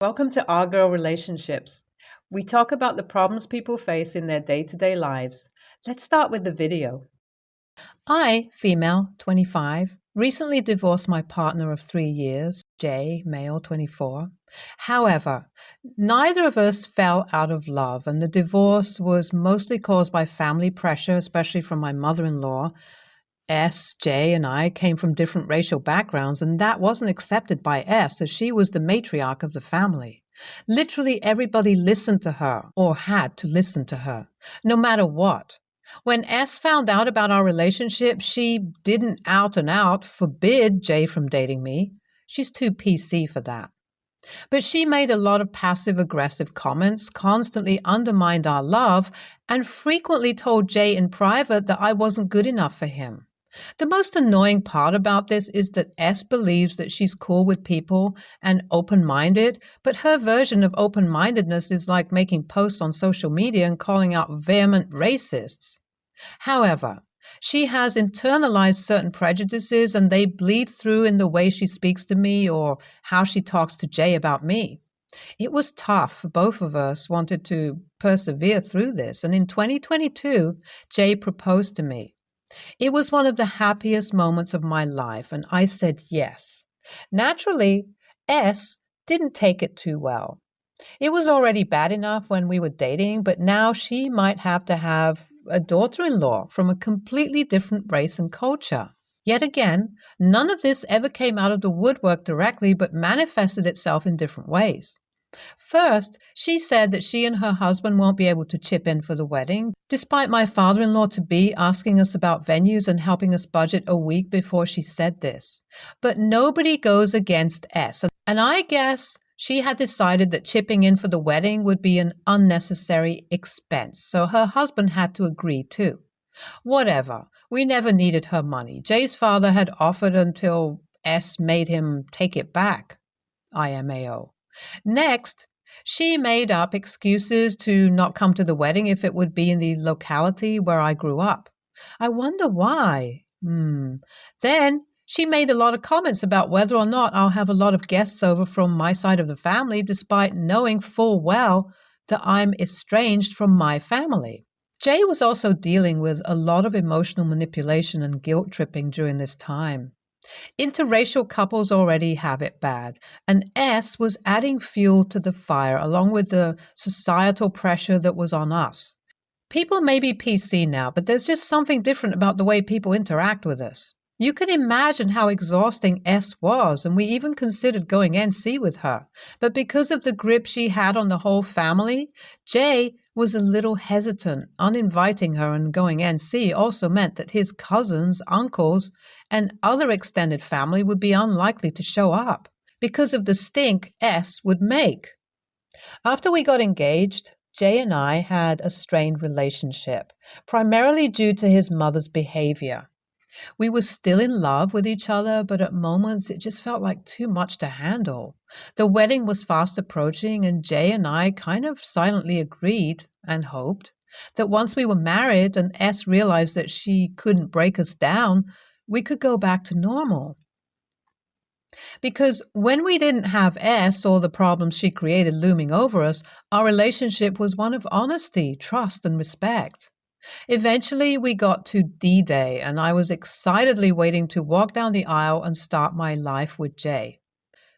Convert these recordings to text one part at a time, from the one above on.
Welcome to Our Girl Relationships. We talk about the problems people face in their day-to-day lives. Let's start with the video. I, female, 25, recently divorced my partner of 3 years, Jay, male, 24. However, neither of us fell out of love, and the divorce was mostly caused by family pressure, especially from my mother-in-law. S, J, and I came from different racial backgrounds, and that wasn't accepted by S, as she was the matriarch of the family. Literally everybody listened to her, or had to listen to her, no matter what. When S found out about our relationship, she didn't out and out forbid J from dating me. She's too PC for that. But she made a lot of passive-aggressive comments, constantly undermined our love, and frequently told Jay in private that I wasn't good enough for him. The most annoying part about this is that S believes that she's cool with people and open-minded, but her version of open-mindedness is like making posts on social media and calling out vehement racists. However, she has internalized certain prejudices and they bleed through in the way she speaks to me or how she talks to Jay about me. It was tough. Both of us wanted to persevere through this, and in 2022, Jay proposed to me. It was one of the happiest moments of my life, and I said yes. Naturally, S didn't take it too well. It was already bad enough when we were dating, but now she might have to have a daughter-in-law from a completely different race and culture. Yet again, none of this ever came out of the woodwork directly, but manifested itself in different ways. First, she said that she and her husband won't be able to chip in for the wedding, despite my father-in-law-to-be asking us about venues and helping us budget a week before she said this. But nobody goes against S, and I guess she had decided that chipping in for the wedding would be an unnecessary expense, so her husband had to agree too. Whatever, we never needed her money. Jay's father had offered until S made him take it back. IMAO. Next, she made up excuses to not come to the wedding if it would be in the locality where I grew up. I wonder why. Then she made a lot of comments about whether or not I'll have a lot of guests over from my side of the family, despite knowing full well that I'm estranged from my family. Jay was also dealing with a lot of emotional manipulation and guilt tripping during this time. Interracial couples already have it bad, and S was adding fuel to the fire along with the societal pressure that was on us. People may be PC now, but there's just something different about the way people interact with us. You can imagine how exhausting S was, and we even considered going NC with her. But because of the grip she had on the whole family, Jay was a little hesitant. Uninviting her and going NC also meant that his cousins, uncles, and other extended family would be unlikely to show up because of the stink S would make. After we got engaged, Jay and I had a strained relationship, primarily due to his mother's behavior. We were still in love with each other, but at moments it just felt like too much to handle. The wedding was fast approaching, and Jay and I kind of silently agreed and hoped that once we were married and S realized that she couldn't break us down, we could go back to normal. Because when we didn't have S or the problems she created looming over us, our relationship was one of honesty, trust, and respect. Eventually, we got to D-Day, and I was excitedly waiting to walk down the aisle and start my life with Jay.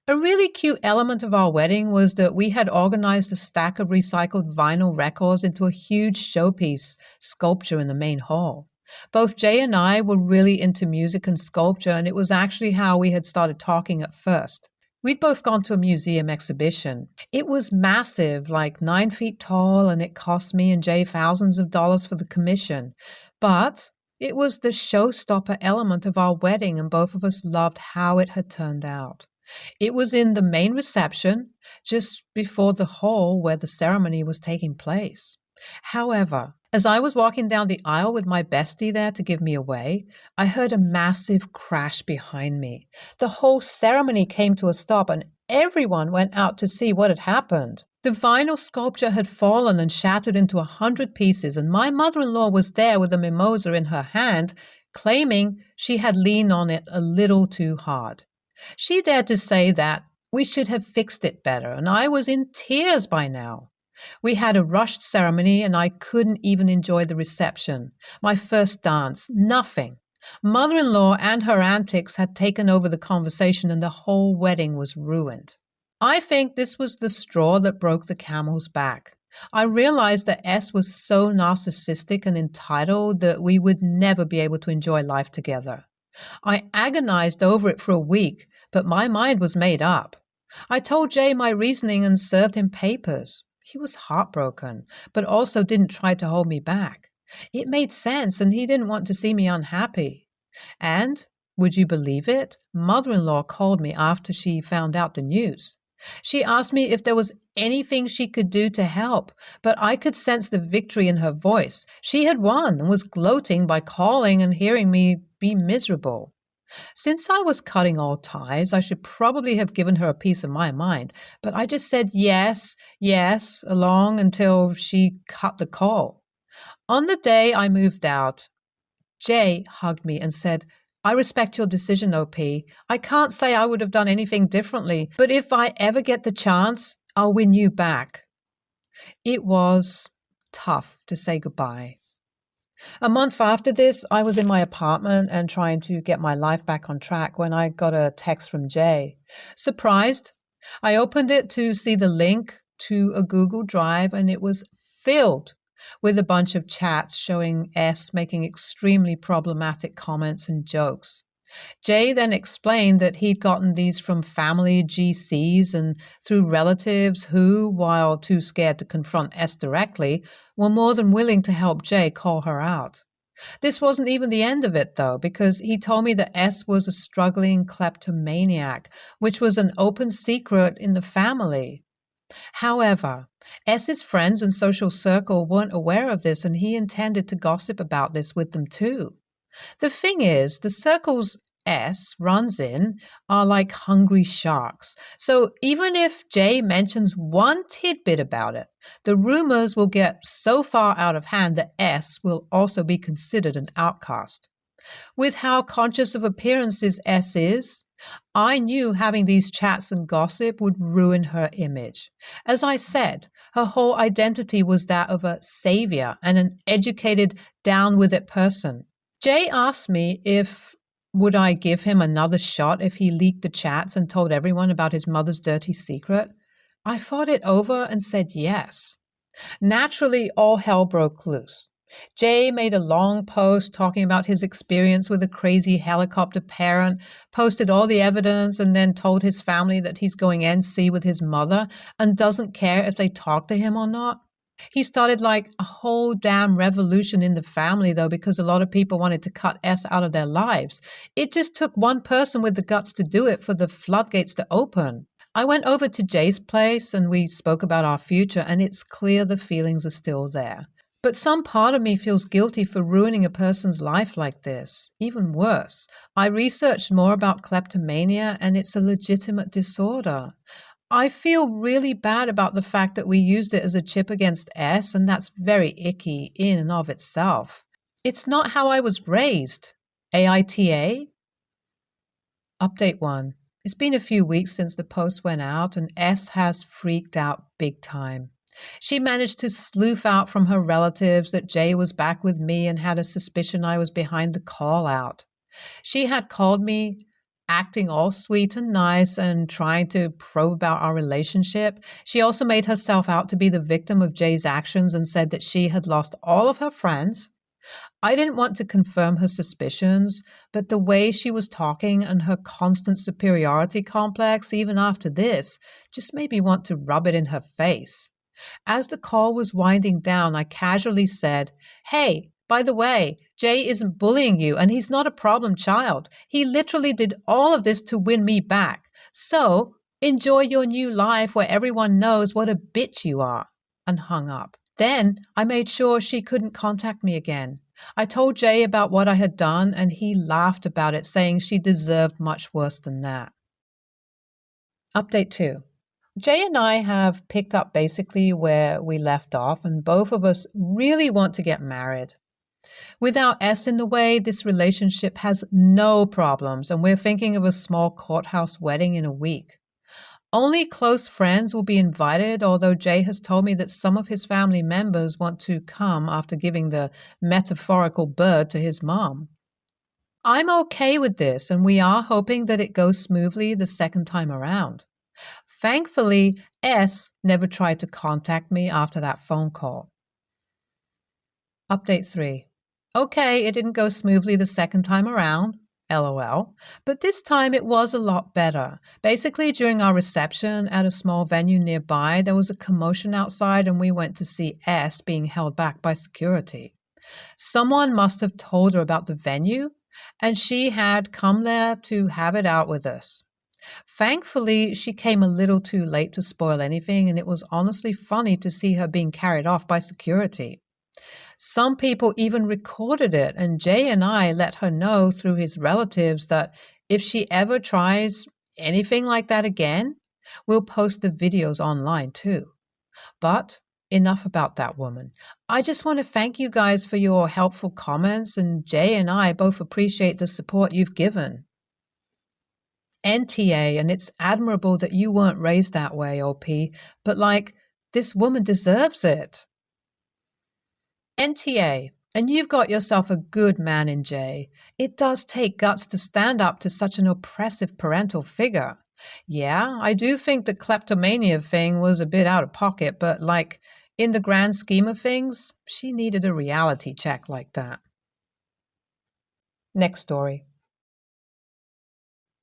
A really cute element of our wedding was that we had organized a stack of recycled vinyl records into a huge showpiece sculpture in the main hall. Both Jay and I were really into music and sculpture, and it was actually how we had started talking at first. We'd both gone to a museum exhibition. It was massive, like 9 feet tall, and it cost me and Jay thousands of dollars for the commission. But it was the showstopper element of our wedding, and both of us loved how it had turned out. It was in the main reception, just before the hall where the ceremony was taking place. However, as I was walking down the aisle with my bestie there to give me away, I heard a massive crash behind me. The whole ceremony came to a stop and everyone went out to see what had happened. The vinyl sculpture had fallen and shattered into 100 pieces, and my mother-in-law was there with a mimosa in her hand, claiming she had leaned on it a little too hard. She dared to say that We should have fixed it better, and I was in tears by now. We had a rushed ceremony, and I couldn't even enjoy the reception. My first dance, nothing. Mother-in-law and her antics had taken over the conversation, and the whole wedding was ruined. I think this was the straw that broke the camel's back. I realized that S was so narcissistic and entitled that we would never be able to enjoy life together. I agonized over it for a week, but my mind was made up. I told Jay my reasoning and served him papers. He was heartbroken, but also didn't try to hold me back. It made sense, and he didn't want to see me unhappy. And, would you believe it, mother-in-law called me after she found out the news. She asked me if there was anything she could do to help, but I could sense the victory in her voice. She had won and was gloating by calling and hearing me be miserable. Since I was cutting all ties, I should probably have given her a piece of my mind, but I just said yes, yes, along until she cut the call. On the day I moved out, Jay hugged me and said, "I respect your decision, OP. I can't say I would have done anything differently, but if I ever get the chance, I'll win you back." It was tough to say goodbye. A month after this, I was in my apartment and trying to get my life back on track when I got a text from Jay. Surprised, I opened it to see the link to a Google Drive, and it was filled with a bunch of chats showing S making extremely problematic comments and jokes. Jay then explained that he'd gotten these from family GCs and through relatives who, while too scared to confront S directly, were more than willing to help Jay call her out. This wasn't even the end of it, though, because he told me that S was a struggling kleptomaniac, which was an open secret in the family. However, S's friends and social circle weren't aware of this, and he intended to gossip about this with them too. The thing is, the circles S runs in are like hungry sharks. So even if Jay mentions one tidbit about it, the rumors will get so far out of hand that S will also be considered an outcast. With how conscious of appearances S is, I knew having these chats and gossip would ruin her image. As I said, her whole identity was that of a savior and an educated, down-with-it person. Jay asked me if would I give him another shot if he leaked the chats and told everyone about his mother's dirty secret. I thought it over and said yes. Naturally, all hell broke loose. Jay made a long post talking about his experience with a crazy helicopter parent, posted all the evidence, and then told his family that he's going NC with his mother and doesn't care if they talk to him or not. He started like a whole damn revolution in the family, though, because a lot of people wanted to cut S out of their lives. It just took one person with the guts to do it for the floodgates to open. I went over to Jay's place and we spoke about our future, and it's clear the feelings are still there. But some part of me feels guilty for ruining a person's life like this. Even worse, I researched more about kleptomania, and it's a legitimate disorder. I feel really bad about the fact that we used it as a chip against S, and that's very icky in and of itself. It's not how I was raised. AITA? Update 1. It's been a few weeks since the post went out, and S has freaked out big time. She managed to sleuth out from her relatives that Jay was back with me and had a suspicion I was behind the call out. She had called me, acting all sweet and nice and trying to probe about our relationship. She also made herself out to be the victim of Jay's actions and said that she had lost all of her friends. I didn't want to confirm her suspicions, but the way she was talking and her constant superiority complex, even after this, just made me want to rub it in her face. As the call was winding down, I casually said, "Hey, by the way, Jay isn't bullying you, and he's not a problem child. He literally did all of this to win me back. So enjoy your new life where everyone knows what a bitch you are," and hung up. Then I made sure she couldn't contact me again. I told Jay about what I had done, and he laughed about it, saying she deserved much worse than that. Update 2. Jay and I have picked up basically where we left off, and both of us really want to get married. Without S in the way, this relationship has no problems, and we're thinking of a small courthouse wedding in a week. Only close friends will be invited, although Jay has told me that some of his family members want to come after giving the metaphorical bird to his mom. I'm okay with this, and we are hoping that it goes smoothly the second time around. Thankfully, S never tried to contact me after that phone call. Update 3. Okay, it didn't go smoothly the second time around, LOL, but this time it was a lot better. Basically, during our reception at a small venue nearby, there was a commotion outside and we went to see S being held back by security. Someone must have told her about the venue, and she had come there to have it out with us. Thankfully, she came a little too late to spoil anything, and it was honestly funny to see her being carried off by security. Some people even recorded it, and Jay and I let her know through his relatives that if she ever tries anything like that again, we'll post the videos online too. But enough about that woman. I just want to thank you guys for your helpful comments, and Jay and I both appreciate the support you've given. NTA, and it's admirable that you weren't raised that way, OP, but this woman deserves it. NTA, and you've got yourself a good man in Jay. It does take guts to stand up to such an oppressive parental figure. Yeah, I do think the kleptomania thing was a bit out of pocket, but in the grand scheme of things, she needed a reality check like that. Next story.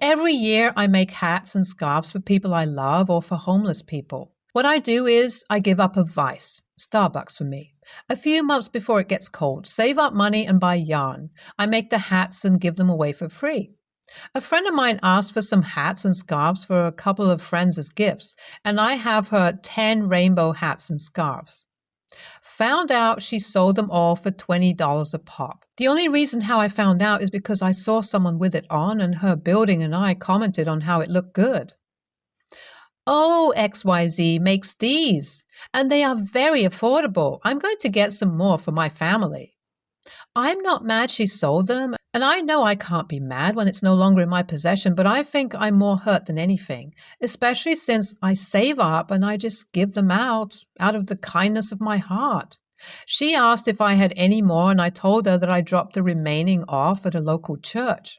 Every year I make hats and scarves for people I love or for homeless people. What I do is I give up a vice, Starbucks for me. A few months before it gets cold, save up money and buy yarn. I make the hats and give them away for free. A friend of mine asked for some hats and scarves for a couple of friends as gifts, and I have her 10 rainbow hats and scarves. Found out she sold them all for $20 a pop. The only reason how I found out is because I saw someone with it on, and her building and I commented on how it looked good. Oh, XYZ makes these, and they are very affordable. I'm going to get some more for my family. I'm not mad she sold them, and I know I can't be mad when it's no longer in my possession, but I think I'm more hurt than anything, especially since I save up and I just give them out of the kindness of my heart. She asked if I had any more, and I told her that I dropped the remaining off at a local church.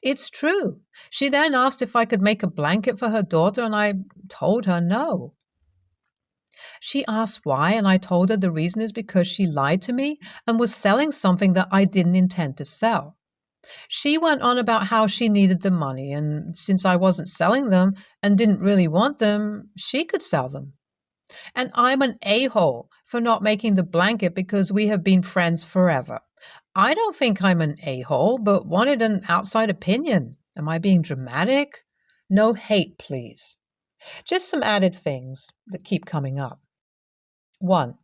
It's true. She then asked if I could make a blanket for her daughter, and I told her no. She asked why, and I told her the reason is because she lied to me and was selling something that I didn't intend to sell. She went on about how she needed the money, and since I wasn't selling them and didn't really want them, she could sell them. And I'm an a-hole for not making the blanket because we have been friends forever. I don't think I'm an a-hole, but wanted an outside opinion. Am I being dramatic? No hate, please. Just some added things that keep coming up. 1.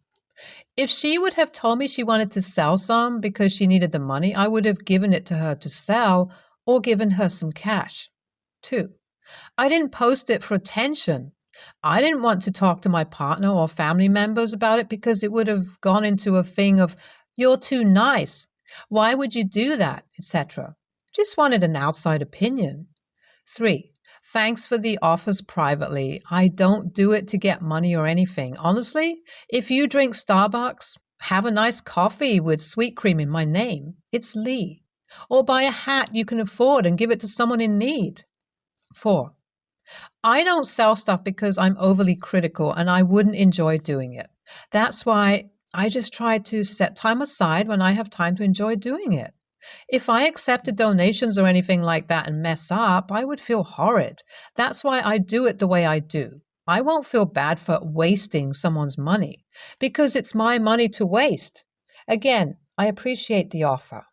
If she would have told me she wanted to sell some because she needed the money, I would have given it to her to sell or given her some cash. 2. I didn't post it for attention. I didn't want to talk to my partner or family members about it because it would have gone into a thing of, you're too nice. Why would you do that, etc. Just wanted an outside opinion. 3. Thanks for the offers privately. I don't do it to get money or anything. Honestly, if you drink Starbucks, have a nice coffee with sweet cream in my name. It's Lee. Or buy a hat you can afford and give it to someone in need. 4. I don't sell stuff because I'm overly critical and I wouldn't enjoy doing it. That's why I just try to set time aside when I have time to enjoy doing it. If I accepted donations or anything like that and mess up, I would feel horrid. That's why I do it the way I do. I won't feel bad for wasting someone's money because it's my money to waste. Again, I appreciate the offer.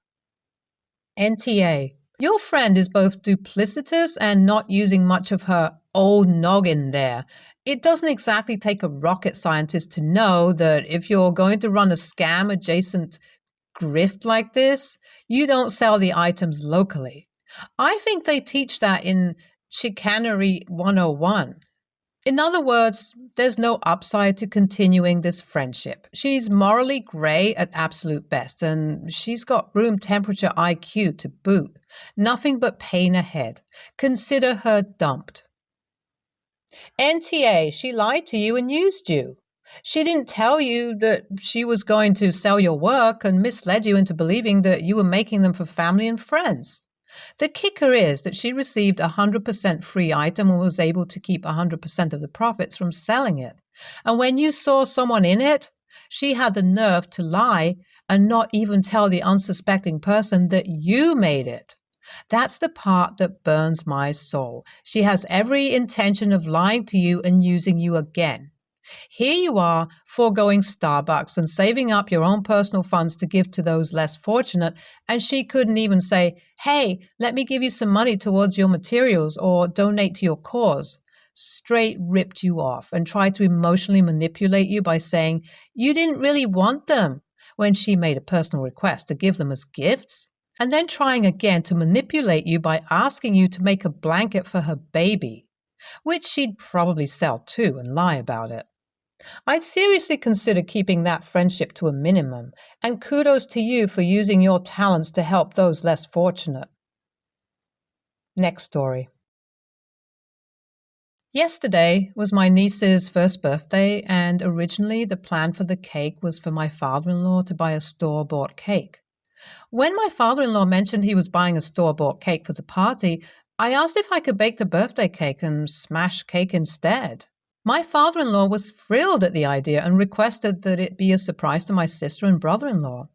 NTA. Your friend is both duplicitous and not using much of her old noggin there. It doesn't exactly take a rocket scientist to know that if you're going to run a scam adjacent grift like this, you don't sell the items locally. I think they teach that in Chicanery 101. In other words, there's no upside to continuing this friendship. She's morally gray at absolute best, and she's got room temperature IQ to boot. Nothing but pain ahead. Consider her dumped. NTA, she lied to you and used you. She didn't tell you that she was going to sell your work and misled you into believing that you were making them for family and friends. The kicker is that she received a 100% free item and was able to keep 100% of the profits from selling it. And when you saw someone in it, she had the nerve to lie and not even tell the unsuspecting person that you made it. That's the part that burns my soul. She has every intention of lying to you and using you again. Here you are, foregoing Starbucks and saving up your own personal funds to give to those less fortunate, and she couldn't even say, hey, let me give you some money towards your materials or donate to your cause. Straight ripped you off and tried to emotionally manipulate you by saying you didn't really want them when she made a personal request to give them as gifts, and then trying again to manipulate you by asking you to make a blanket for her baby, which she'd probably sell too and lie about it. I'd seriously consider keeping that friendship to a minimum, and kudos to you for using your talents to help those less fortunate. Next story. Yesterday was my niece's first birthday, and originally the plan for the cake was for my father-in-law to buy a store-bought cake. When my father-in-law mentioned he was buying a store-bought cake for the party, I asked if I could bake the birthday cake and smash cake instead. My father-in-law was thrilled at the idea and requested that it be a surprise to my sister and brother-in-law.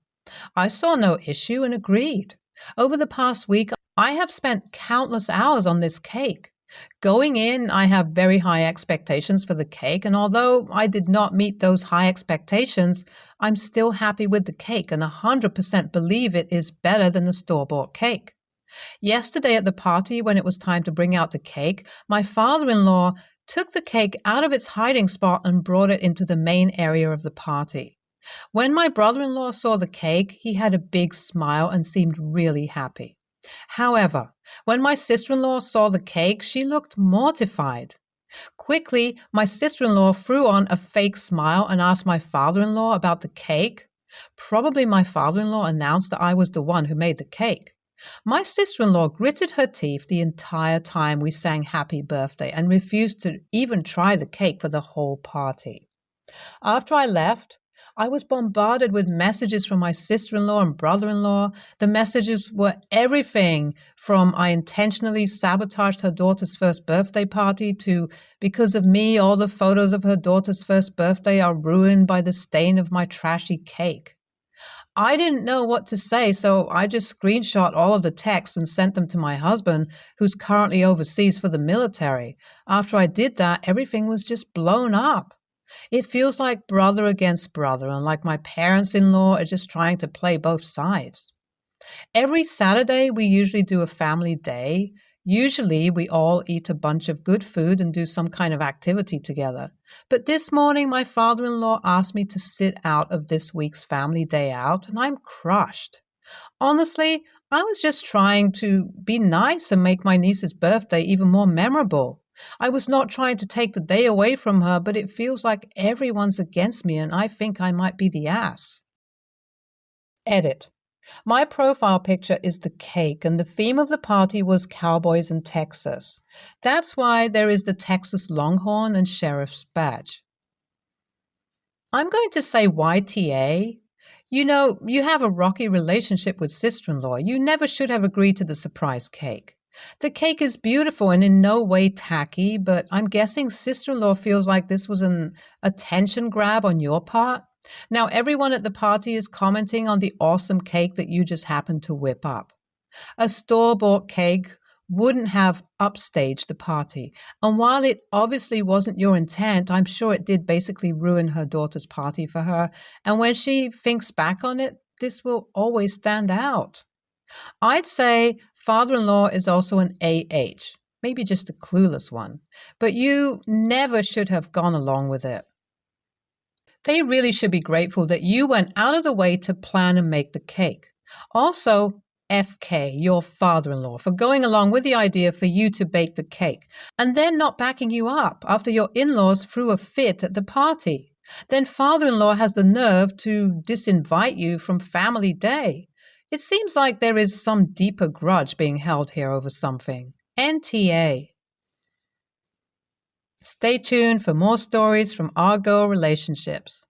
I saw no issue and agreed. Over the past week, I have spent countless hours on this cake. Going in, I have very high expectations for the cake, and although I did not meet those high expectations, I'm still happy with the cake and 100% believe it is better than the store-bought cake. Yesterday at the party, when it was time to bring out the cake, my father-in-law took the cake out of its hiding spot and brought it into the main area of the party. When my brother-in-law saw the cake, he had a big smile and seemed really happy. However, when my sister-in-law saw the cake, she looked mortified. Quickly, my sister-in-law threw on a fake smile and asked my father-in-law about the cake. Probably my father-in-law announced that I was the one who made the cake. My sister-in-law gritted her teeth the entire time we sang happy birthday and refused to even try the cake for the whole party. After I left, I was bombarded with messages from my sister-in-law and brother-in-law. The messages were everything from I intentionally sabotaged her daughter's first birthday party to because of me, all the photos of her daughter's first birthday are ruined by the stain of my trashy cake. I didn't know what to say, so I just screenshot all of the texts and sent them to my husband, who's currently overseas for the military. After I did that, everything was just blown up. It feels like brother against brother, and like my parents-in-law are just trying to play both sides. Every Saturday, we usually do a family day. Usually, we all eat a bunch of good food and do some kind of activity together. But this morning, my father-in-law asked me to sit out of this week's family day out, and I'm crushed. Honestly, I was just trying to be nice and make my niece's birthday even more memorable. I was not trying to take the day away from her, but it feels like everyone's against me, and I think I might be the ass. Edit. My profile picture is the cake, and the theme of the party was cowboys in Texas. That's why there is the Texas Longhorn and Sheriff's badge. I'm going to say YTA. You know, you have a rocky relationship with sister-in-law. You never should have agreed to the surprise cake. The cake is beautiful and in no way tacky, but I'm guessing sister-in-law feels like this was an attention grab on your part. Now everyone at the party is commenting on the awesome cake that you just happened to whip up. A store-bought cake wouldn't have upstaged the party, and while it obviously wasn't your intent, I'm sure it did basically ruin her daughter's party for her, and when she thinks back on it, this will always stand out. I'd say father-in-law is also an AH, maybe just a clueless one, but you never should have gone along with it. They really should be grateful that you went out of the way to plan and make the cake. Also, FK, your father-in-law, for going along with the idea for you to bake the cake, and then not backing you up after your in-laws threw a fit at the party. Then father-in-law has the nerve to disinvite you from family day. It seems like there is some deeper grudge being held here over something. NTA. Stay tuned for more stories from our girl relationships.